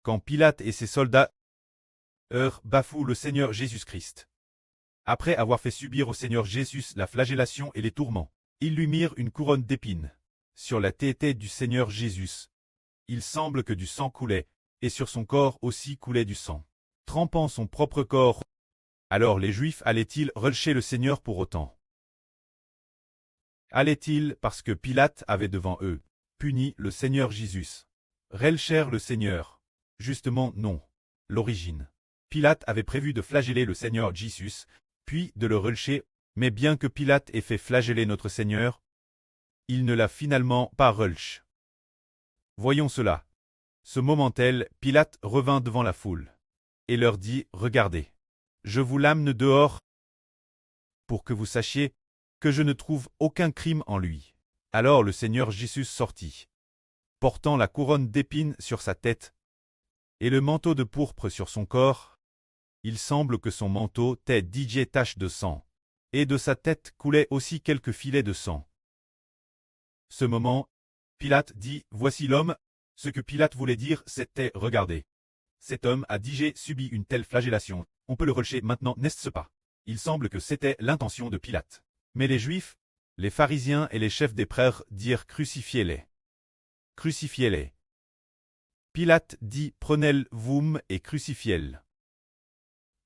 quand Pilate et ses soldats bafouent le Seigneur Jésus-Christ. Après avoir fait subir au Seigneur Jésus la flagellation et les tourments, ils lui mirent une couronne d'épines sur la tête du Seigneur Jésus. Il semble que du sang coulait, et sur son corps aussi coulait du sang, trempant son propre corps. Alors les Juifs allaient-ils relâcher le Seigneur pour autant? Allaient-ils, parce que Pilate avait devant eux puni le Seigneur Jésus, relâchèrent le Seigneur? Justement non. L'origine. Pilate avait prévu de flageller le Seigneur Jésus, puis de le relâcher, mais bien que Pilate ait fait flageller notre Seigneur, il ne l'a finalement pas relâché. Voyons cela. Ce moment-tel, Pilate revint devant la foule, et leur dit, « Regardez, je vous l'amène dehors, pour que vous sachiez que je ne trouve aucun crime en lui. » Alors le Seigneur Jésus sortit, portant la couronne d'épines sur sa tête, et le manteau de pourpre sur son corps. Il semble que son manteau était 10 taches de sang, et de sa tête coulaient aussi quelques filets de sang. Ce moment, Pilate dit, « Voici l'homme. » Ce que Pilate voulait dire, c'était, « Regardez. Cet homme a subi une telle flagellation, on peut le relâcher maintenant, n'est-ce pas ?» Il semble que c'était l'intention de Pilate. Mais les Juifs, les pharisiens et les chefs des prêtres dirent, « Crucifiez-les. Crucifiez-les. » Pilate dit, « Prenez-le et crucifiez-le.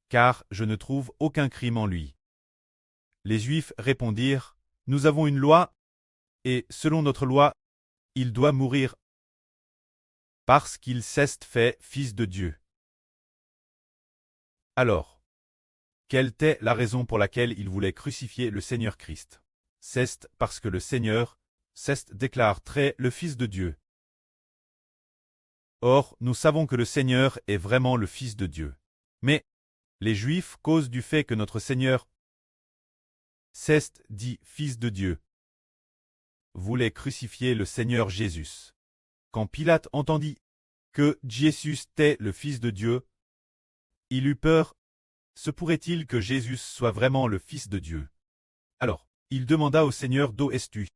Car je ne trouve aucun crime en lui. » Les Juifs répondirent, « Nous avons une loi, et selon notre loi, il doit mourir parce qu'il s'est fait fils de Dieu. » Alors, quelle était la raison pour laquelle ils voulaient crucifier le Seigneur Christ? C'est parce que le Seigneur déclare très le Fils de Dieu. Or, nous savons que le Seigneur est vraiment le Fils de Dieu. Mais les Juifs, cause du fait que notre Seigneur dit Fils de Dieu, voulaient crucifier le Seigneur Jésus. Quand Pilate entendit que Jésus était le Fils de Dieu, il eut peur. Se pourrait-il que Jésus soit vraiment le Fils de Dieu? Alors, il demanda au Seigneur, « D'où es-tu »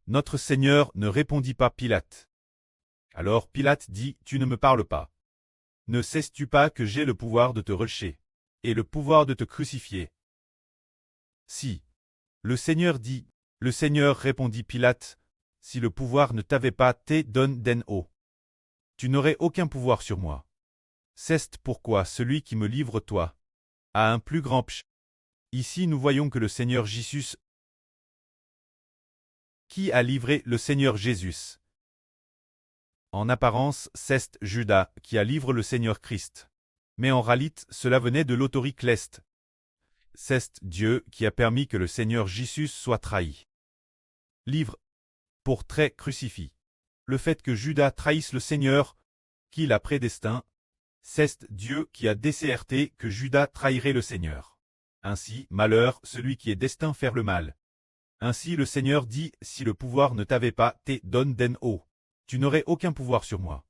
Notre Seigneur ne répondit pas Pilate. Alors Pilate dit, « Tu ne me parles pas. Ne sais-tu pas que j'ai le pouvoir de te relâcher, et le pouvoir de te crucifier? » Si. Le Seigneur dit, « Le Seigneur répondit Pilate, « Si le pouvoir ne t'avait pas été donné, tu n'aurais aucun pouvoir sur moi. C'est pourquoi celui qui me livre toi a un plus grand péché. » Ici nous voyons que le Seigneur Jésus, qui a livré le Seigneur Jésus? En apparence, c'est Judas qui a livré le Seigneur Christ. Mais en réalité, cela venait de l'autorité céleste. C'est Dieu qui a permis que le Seigneur Jésus soit trahi. Livre pour très crucifix. Le fait que Judas trahisse le Seigneur, qui l'a prédestiné, c'est Dieu qui a décerté que Judas trahirait le Seigneur. Ainsi, malheur celui qui est destiné faire le mal. Ainsi le Seigneur dit, « Si le pouvoir ne t'avait pas été donné, tu n'aurais aucun pouvoir sur moi. »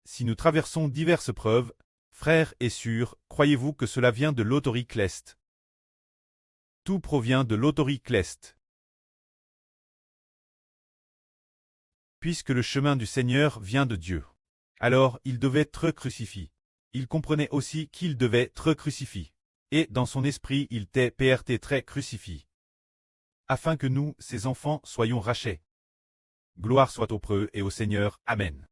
Si nous traversons diverses preuves, frères et sœurs, croyez-vous que cela vient de l'autorité céleste? Tout provient de l'autorité céleste. Puisque le chemin du Seigneur vient de Dieu, alors il devait être crucifié. Il comprenait aussi qu'il devait être crucifié. Et dans son esprit il était très crucifié. Afin que nous, ses enfants, soyons rachetés. Gloire soit au preux et au Seigneur. Amen.